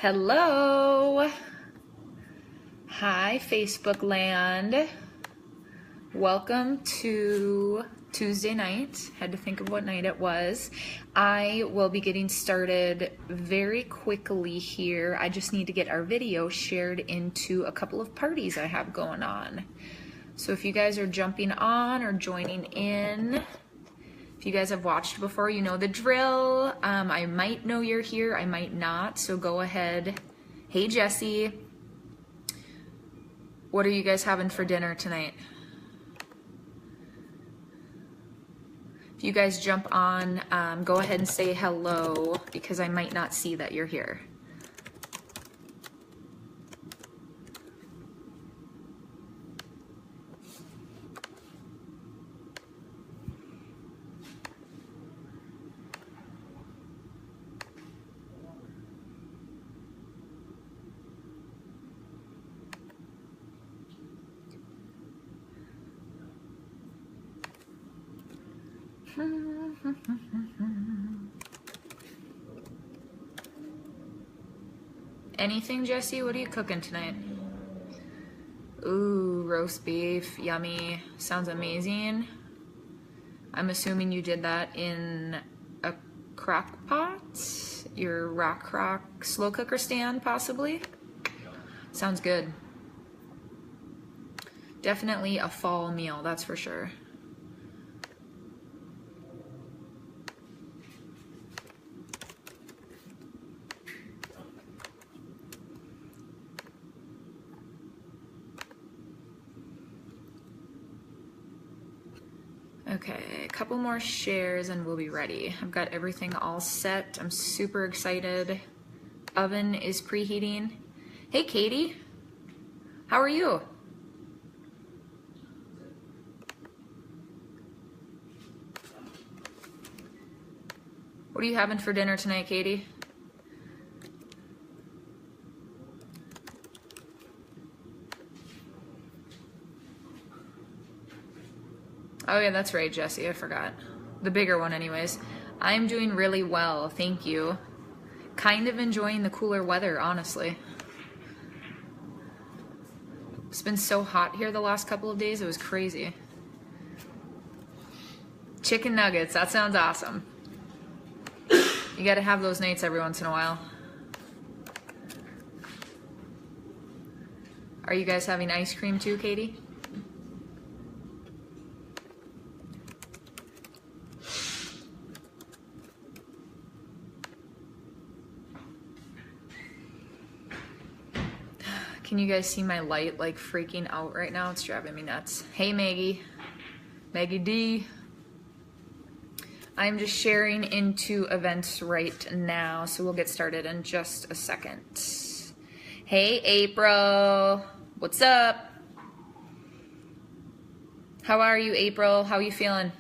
Hello. Hi, Facebook land. Welcome to Tuesday night. Had to think of what night it was. I will be getting started very quickly here. I just need to get our video shared into a couple of parties I have going on. So if you guys are jumping on or joining in, if you guys have watched before, you know the drill. I might know you're here, I might not, so go ahead. Hey Jesse, what are you guys having for dinner tonight? If you guys jump on, go ahead and say hello because I might not see that you're here. Anything, Jesse? What are you cooking tonight? Ooh, roast beef, yummy. Sounds amazing. I'm assuming you did that in a crock pot? Your rock slow cooker stand, possibly? Sounds good. Definitely a fall meal, that's for sure. Okay, a couple more shares and we'll be ready. I've got everything all set. I'm super excited. Oven is preheating. Hey Katie, how are you? What are you having for dinner tonight, Katie? Oh yeah, that's right, Jesse, I forgot. The bigger one anyways. I'm doing really well, thank you. Kind of enjoying the cooler weather, honestly. It's been so hot here the last couple of days, it was crazy. Chicken nuggets, that sounds awesome. You gotta have those nights every once in a while. Are you guys having ice cream too, Katie? Can you guys see my light like freaking out right now? It's driving me nuts. Hey Maggie, Maggie D. I'm just sharing into events right now, so we'll get started in just a second. Hey April, what's up? How are you, April? How are you feeling?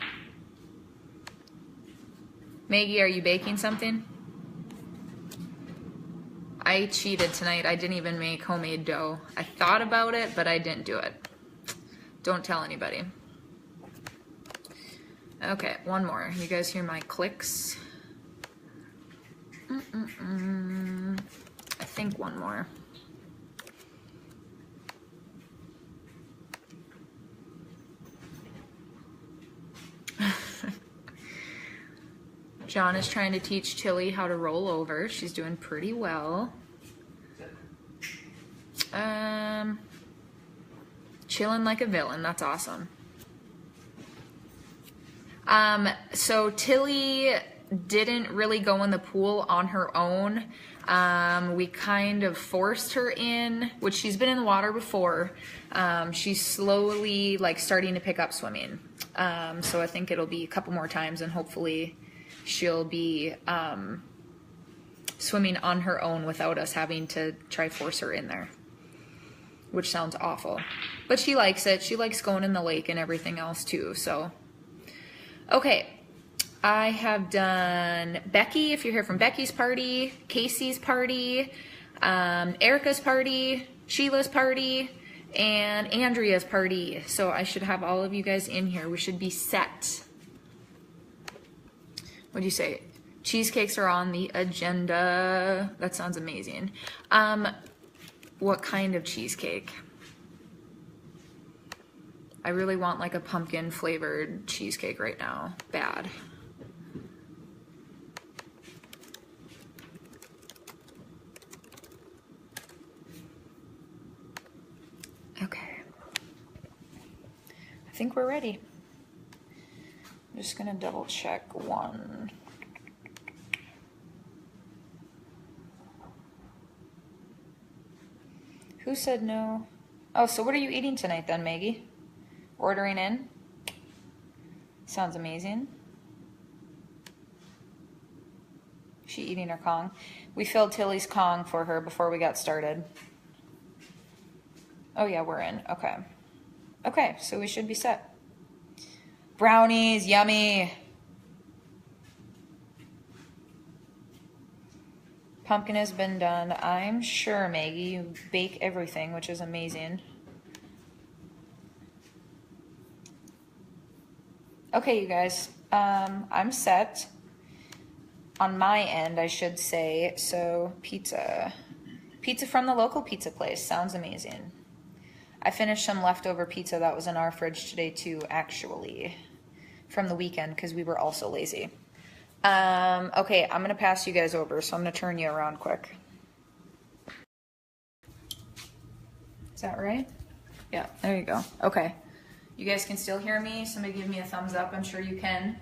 Maggie, are you baking something? I cheated tonight. I didn't even make homemade dough. I thought about it, but I didn't do it. Don't tell anybody. Okay, one more. You guys hear my clicks? I think one more. John is trying to teach Tilly how to roll over. She's doing pretty well. Chilling like a villain. That's awesome. So Tilly didn't really go in the pool on her own. We kind of forced her in, which she's been in the water before. She's slowly like starting to pick up swimming. So I think it'll be a couple more times and hopefully she'll be swimming on her own without us having to try force her in there, which sounds awful. But she likes it. She likes going in the lake and everything else too. So, okay. I have done Becky, if you're here from Becky's party, Casey's party, Erica's party, Sheila's party, and Andrea's party. So I should have all of you guys in here. We should be set. What do you say? Cheesecakes are on the agenda. That sounds amazing. What kind of cheesecake? I really want like a pumpkin flavored cheesecake right now. Bad. Okay. I think we're ready. I'm just gonna double check one. Who said no? Oh, so what are you eating tonight then, Maggie? Ordering in? Sounds amazing. She eating her Kong? We filled Tilly's Kong for her before we got started. Oh yeah, we're in. Okay. Okay, so we should be set. Brownies, yummy. Pumpkin has been done. I'm sure, Maggie, you bake everything, which is amazing. Okay, you guys, I'm set on my end, I should say. So pizza from the local pizza place. Sounds amazing. I finished some leftover pizza that was in our fridge today too, actually, from the weekend because we were also lazy. Okay, I'm gonna pass you guys over, so I'm gonna turn you around quick. Is that right? Yeah, there you go. Okay. You guys can still hear me? Somebody give me a thumbs up. I'm sure you can.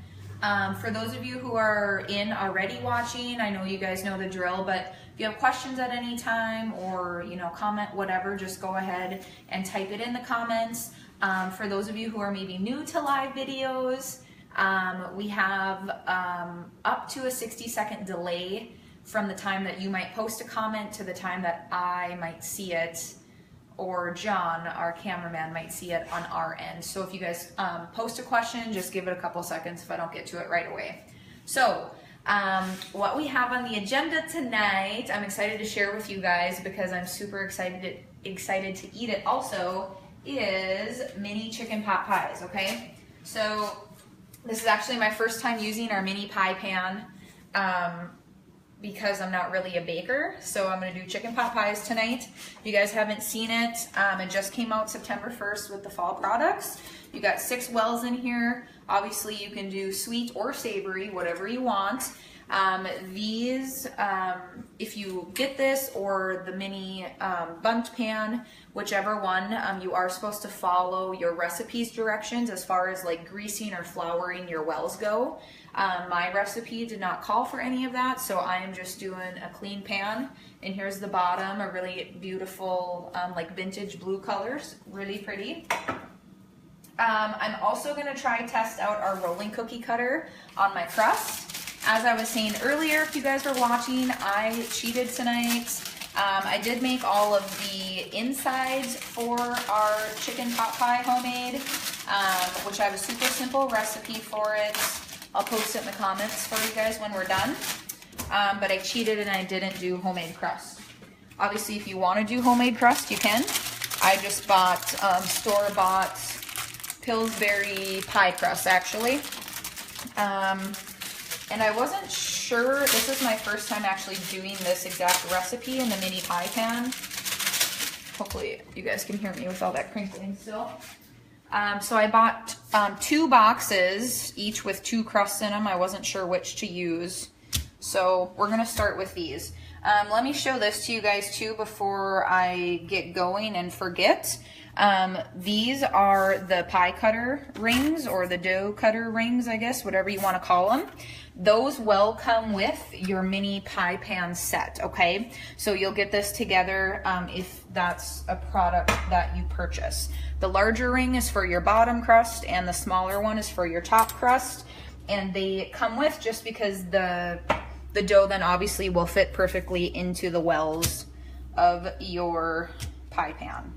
For those of you who are in already watching, I know you guys know the drill, but if you have questions at any time or, you know, comment, whatever, just go ahead and type it in the comments. For those of you who are maybe new to live videos, we have up to a 60-second delay from the time that you might post a comment to the time that I might see it, or John, our cameraman, might see it on our end. So if you guys post a question, just give it a couple seconds if I don't get to it right away. So what we have on the agenda tonight, I'm excited to share with you guys because I'm super excited to eat it also, is mini chicken pot pies, okay? So this is actually my first time using our mini pie pan because I'm not really a baker. So I'm gonna do chicken pot pies tonight. If you guys haven't seen it, it just came out September 1st with the fall products. You got 6 wells in here. Obviously you can do sweet or savory, whatever you want. These, if you get this or the mini bunt pan, whichever one, you are supposed to follow your recipe's directions as far as like greasing or flouring your wells go. My recipe did not call for any of that, so I am just doing a clean pan. And here's the bottom, a really beautiful like vintage blue colors, really pretty. I'm also gonna try test out our rolling cookie cutter on my crust. As I was saying earlier, if you guys were watching, I cheated tonight. I did make all of the insides for our chicken pot pie homemade, which I have a super simple recipe for it. I'll post it in the comments for you guys when we're done. But I cheated and I didn't do homemade crust. Obviously, if you want to do homemade crust, you can. I just bought store-bought Pillsbury pie crust, actually. And I wasn't sure, this is my first time actually doing this exact recipe in the mini pie pan. Hopefully you guys can hear me with all that crinkling still. So I bought 2 boxes, each with 2 crusts in them. I wasn't sure which to use. So we're gonna start with these. Let me show this to you guys too before I get going and forget. These are the pie cutter rings, or the dough cutter rings, I guess, whatever you want to call them. Those will come with your mini pie pan set, okay? So you'll get this together if that's a product that you purchase. The larger ring is for your bottom crust and the smaller one is for your top crust. And they come with just because the dough then obviously will fit perfectly into the wells of your pie pan.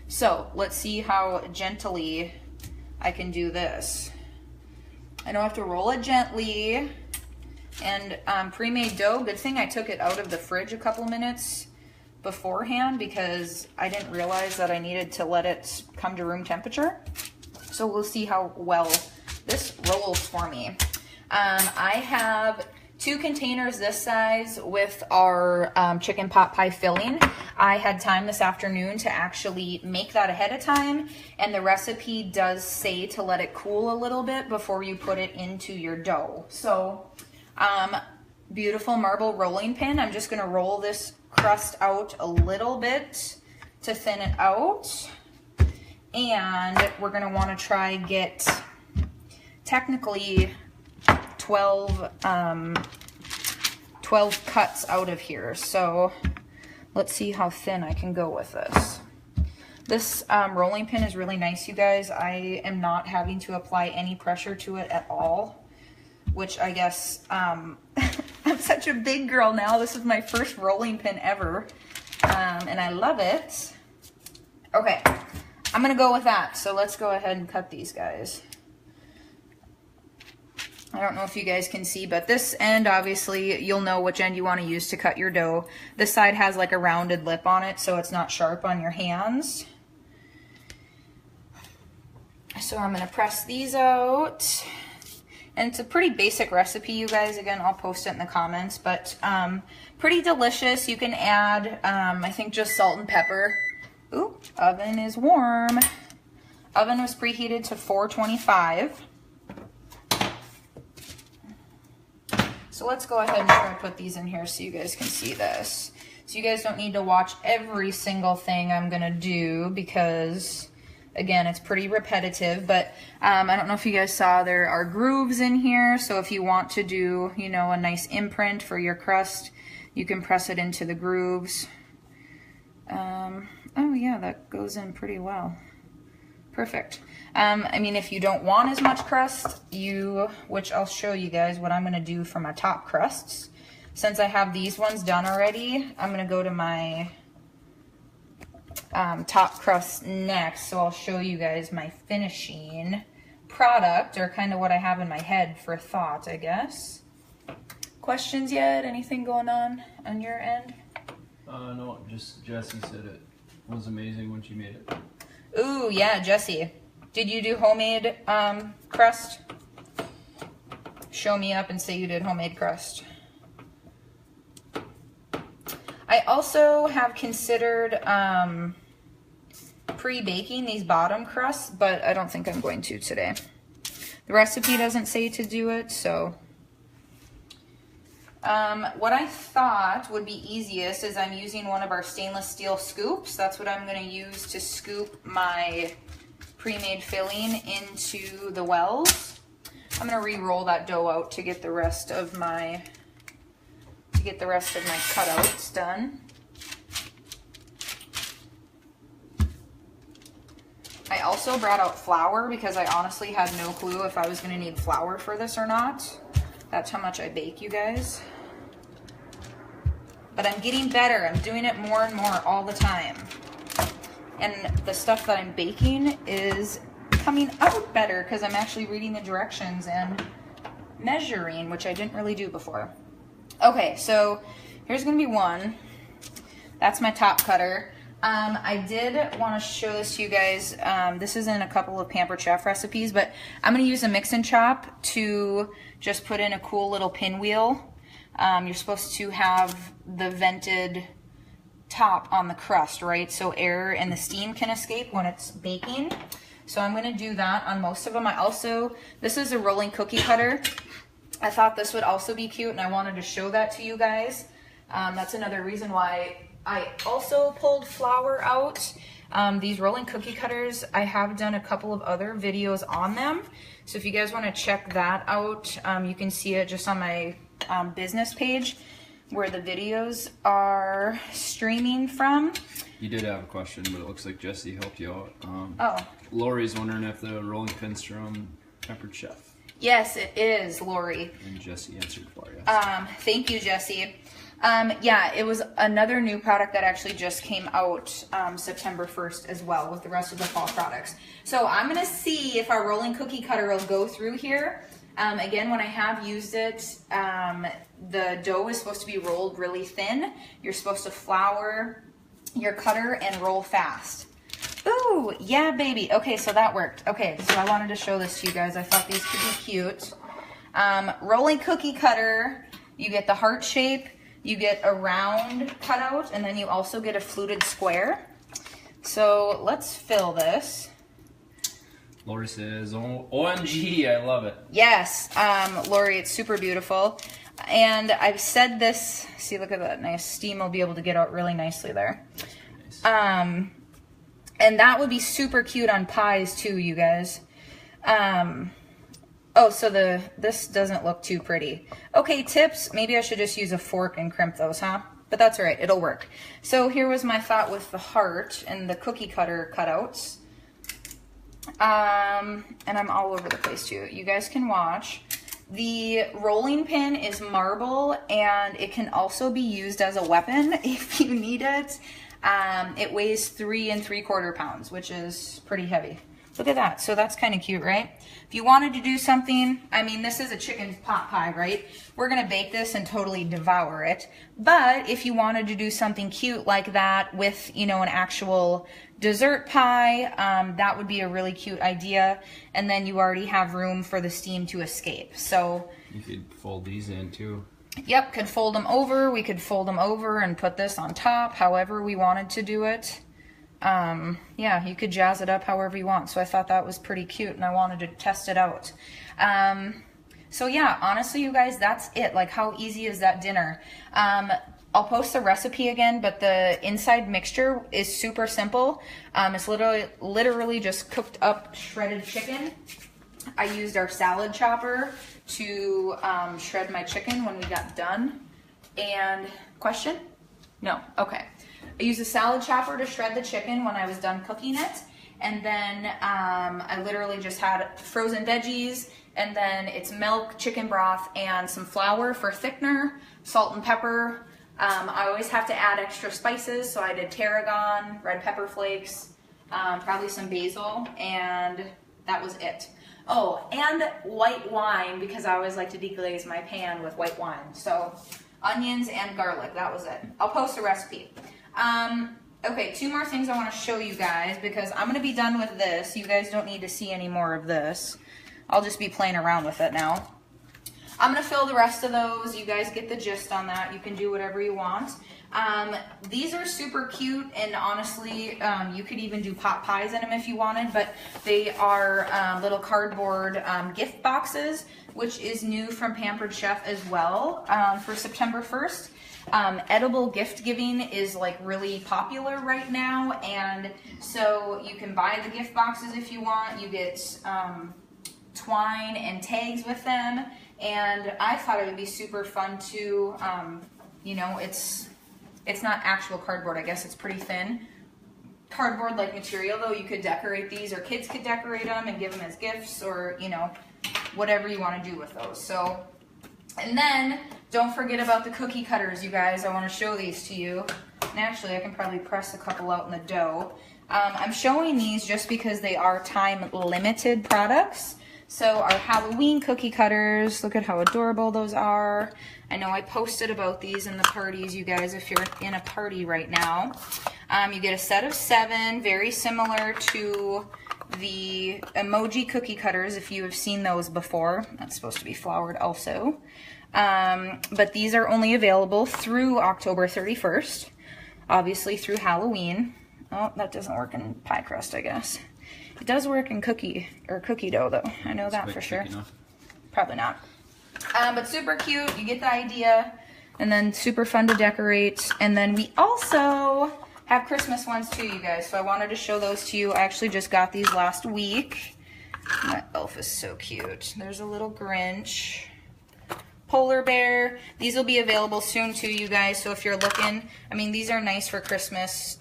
So let's see how gently I can do this. I don't have to roll it gently. And pre-made dough, good thing I took it out of the fridge a couple minutes beforehand because I didn't realize that I needed to let it come to room temperature. So we'll see how well this rolls for me. I have 2 containers this size with our chicken pot pie filling. I had time this afternoon to actually make that ahead of time, and the recipe does say to let it cool a little bit before you put it into your dough. So beautiful marble rolling pin. I'm just going to roll this crust out a little bit to thin it out, and we're going to want to try get technically 12 cuts out of here. So let's see how thin I can go with this. This rolling pin is really nice, you guys. I am not having to apply any pressure to it at all, which I guess I'm such a big girl now. This is my first rolling pin ever, and I love it. Okay, I'm gonna go with that. So let's go ahead and cut these guys. I don't know if you guys can see, but this end, obviously, you'll know which end you want to use to cut your dough. This side has like a rounded lip on it, so it's not sharp on your hands. So I'm going to press these out. And it's a pretty basic recipe, you guys. Again, I'll post it in the comments, but pretty delicious. You can add, I think, just salt and pepper. Ooh, oven is warm. Oven was preheated to 425. So let's go ahead and try to put these in here so you guys can see this. So you guys don't need to watch every single thing I'm gonna do because, again, it's pretty repetitive. But I don't know if you guys saw, there are grooves in here. So if you want to do, you know, a nice imprint for your crust, you can press it into the grooves. Oh yeah, that goes in pretty well. Perfect. I mean, if you don't want as much crust, which I'll show you guys what I'm going to do for my top crusts. Since I have these ones done already, I'm going to go to my top crust next. So I'll show you guys my finishing product, or kind of what I have in my head for thought, I guess. Questions yet? Anything going on your end? No, just Jessie said it was amazing when she made it. Ooh, yeah, Jessie. Did you do homemade crust? Show me up and say you did homemade crust. I also have considered pre-baking these bottom crusts, but I don't think I'm going to today. The recipe doesn't say to do it, so. What I thought would be easiest is I'm using one of our stainless steel scoops. That's what I'm going to use to scoop my pre-made filling into the wells. I'm going to re-roll that dough out to get the rest of my cutouts done. I also brought out flour because I honestly had no clue if I was going to need flour for this or not. That's how much I bake, you guys. But I'm getting better. I'm doing it more and more all the time. And the stuff that I'm baking is coming out better because I'm actually reading the directions and measuring, which I didn't really do before. Okay, so here's going to be one. That's my top cutter. I did want to show this to you guys. This is in a couple of Pampered Chef recipes, but I'm going to use a mix and chop to just put in a cool little pinwheel. You're supposed to have the vented top on the crust, right? So air and the steam can escape when it's baking. So I'm going to do that on most of them. This is a rolling cookie cutter. I thought this would also be cute, and I wanted to show that to you guys. That's another reason why I also pulled flour out. These rolling cookie cutters, I have done a couple of other videos on them. So if you guys want to check that out, you can see it just on my business page where the videos are streaming from. You did have a question, but it looks like Jessie helped you out. Oh. Lori's wondering if the rolling pin's from Pampered Chef. Yes, it is, Lori. And Jessie answered for you. Thank you, Jessie. Yeah, it was another new product that actually just came out September 1st as well with the rest of the fall products. So I'm going to see if our rolling cookie cutter will go through here. Again, when I have used it, the dough is supposed to be rolled really thin. You're supposed to flour your cutter and roll fast. Ooh, yeah, baby. Okay, so that worked. Okay, so I wanted to show this to you guys. I thought these could be cute. Rolling cookie cutter. You get the heart shape, you get a round cutout, and then you also get a fluted square. So let's fill this. Lori says, oh, OMG, I love it. Yes, Lori, it's super beautiful. And I've said this, see, look at that nice steam will be able to get out really nicely there. Nice. And that would be super cute on pies too, you guys. Oh, so this doesn't look too pretty. Okay, tips, maybe I should just use a fork and crimp those, huh? But that's all right, it'll work. So here was my thought with the heart and the cookie cutter cutouts. And I'm all over the place too. You guys can watch. The rolling pin is marble, and it can also be used as a weapon if you need it. It weighs 3 3/4 pounds, which is pretty heavy. Look at that. So that's kind of cute, right? If you wanted to do something, I mean, this is a chicken pot pie, right? We're going to bake this and totally devour it. But if you wanted to do something cute like that with, you know, an actual dessert pie, that would be a really cute idea. And then you already have room for the steam to escape. So you could fold these in too. Yep, could fold them over. We could fold them over and put this on top, however we wanted to do it. Yeah, you could jazz it up however you want. So I thought that was pretty cute and I wanted to test it out. So yeah, honestly, you guys, that's it. Like, how easy is that dinner? I'll post the recipe again, but the inside mixture is super simple. It's literally just cooked up shredded chicken. I used our salad chopper to shred my chicken when we got done. And question? No, okay. I used a salad chopper to shred the chicken when I was done cooking it. And then I literally just had frozen veggies, and then it's milk, chicken broth, and some flour for thickener, salt and pepper. I always have to add extra spices, so I did tarragon, red pepper flakes, probably some basil, and that was it. Oh, and white wine, because I always like to deglaze my pan with white wine. So onions and garlic, that was it. I'll post a recipe. Okay, 2 more things I want to show you guys, because I'm going to be done with this. You guys don't need to see any more of this. I'll just be playing around with it now. I'm going to fill the rest of those. You guys get the gist on that. You can do whatever you want. These are super cute, and honestly, you could even do pot pies in them if you wanted, but they are little cardboard gift boxes, which is new from Pampered Chef as well for September 1st. Edible gift giving is like really popular right now, and so you can buy the gift boxes if you want. You get twine and tags with them, and I thought it would be super fun to, you know, it's not actual cardboard. I guess it's pretty thin cardboard like material, though. You could decorate these, or kids could decorate them and give them as gifts, or, you know, whatever you want to do with those. So, and then don't forget about the cookie cutters, you guys. I want to show these to you. And actually, I can probably press a couple out in the dough. I'm showing these just because they are time limited products. So our Halloween cookie cutters, look at how adorable those are. I know I posted about these in the parties, you guys, if you're in a party right now. You get a set of 7, very similar to the emoji cookie cutters, if you have seen those before. That's supposed to be floured also. But these are only available through October 31st, obviously through Halloween. Oh, that doesn't work in pie crust, I guess. It does work in cookie dough, though. I know that for sure. Probably not. But super cute. You get the idea. And then super fun to decorate. And then we also have Christmas ones too, you guys. So I wanted to show those to you. I actually just got these last week. My elf is so cute. There's a little Grinch. Polar bear. These will be available soon too, you guys. So if you're looking, I mean, these are nice for Christmas,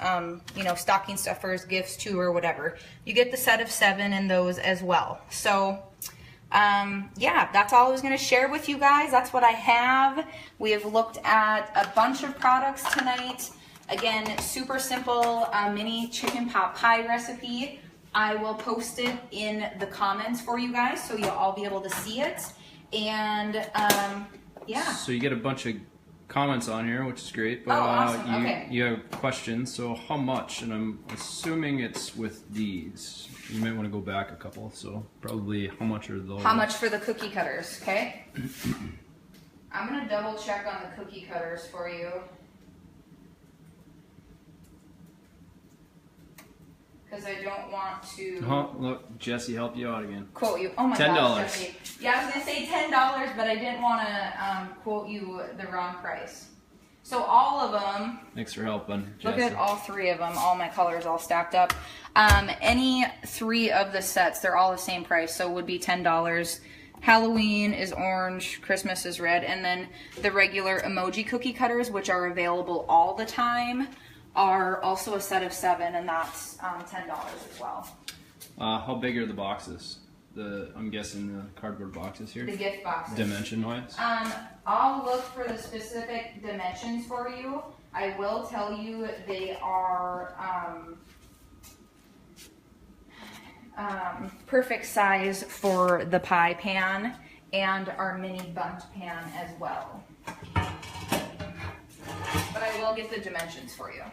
you know, stocking stuffers, gifts too, or whatever. You get the set of 7 in those as well. So, yeah, that's all I was going to share with you guys. That's what I have. We have looked at a bunch of products tonight. Again, super simple mini chicken pot pie recipe. I will post it in the comments for you guys, so you'll all be able to see it. And yeah. So you get a bunch of comments on here, which is great. But awesome. you have questions. So how much? And I'm assuming it's with these. You might want to go back a couple. So probably how much are those? How much for the cookie cutters? Okay. I'm gonna double check on the cookie cutters for you. Because I don't want to Oh, look, Jesse helped you out again. quote you. Oh my $10. gosh, Jesse. Yeah, I was gonna say $10, but I didn't want to quote you the wrong price. So all of them. Thanks for helping, Jesse. Look at all three of them. All my colors all stacked up. Any three of the sets, they're all the same price, so it would be $10. Halloween is orange, Christmas is red, and then the regular emoji cookie cutters, which are available all the time, are also a set of 7, and that's $10 as well. How big are the boxes? I'm guessing the cardboard boxes here. The gift boxes. Dimension-wise. I'll look for the specific dimensions for you. I will tell you they are perfect size for the pie pan and our mini bundt pan as well. But I will get the dimensions for you.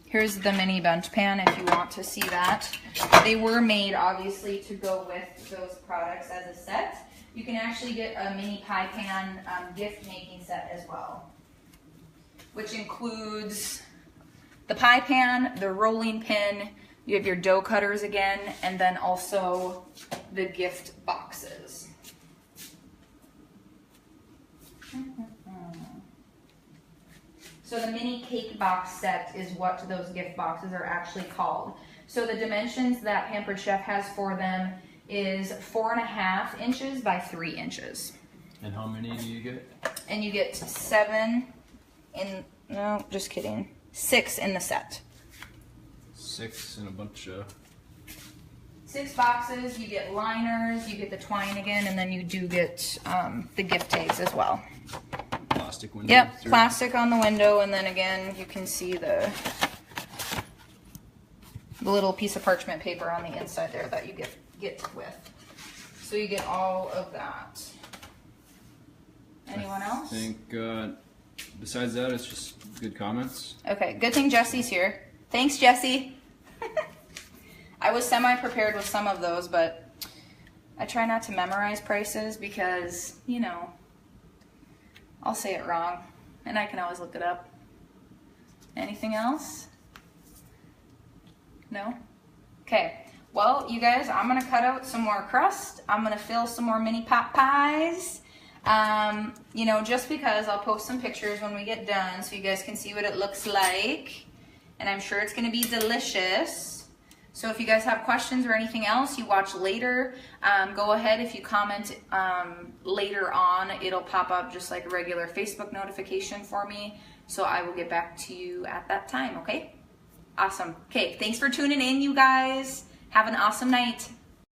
Here's the mini bundt pan if you want to see that. They were made obviously to go with those products as a set. You can actually get a mini pie pan gift making set as well, which includes the pie pan, the rolling pin, you have your dough cutters again, and then also the gift boxes. So the mini cake box set is what those gift boxes are actually called. So the dimensions that Pampered Chef has for them is 4.5 inches by 3 inches. And how many do you get? And you get 7 in, no, just kidding, 6 in the set. 6 and a bunch of... 6 boxes, you get liners, you get the twine again, and then you do get the gift tags as well. Plastic window. Yep, plastic on the window, and then again you can see the little piece of parchment paper on the inside there that you get with. So you get all of that. Anyone else? I think besides that, it's just good comments. Okay, good thing Jesse's here. Thanks, Jesse. I was semi-prepared with some of those, but I try not to memorize prices because, you know, I'll say it wrong, and I can always look it up. Anything else? No? Okay. Well, you guys, I'm going to cut out some more crust. I'm going to fill some more mini pot pies. You know, just because I'll post some pictures when we get done so you guys can see what it looks like. And I'm sure it's going to be delicious. So if you guys have questions or anything else you watch later, go ahead. If you comment later on, it'll pop up just like a regular Facebook notification for me. So I will get back to you at that time, okay? Awesome. Okay, thanks for tuning in, you guys. Have an awesome night.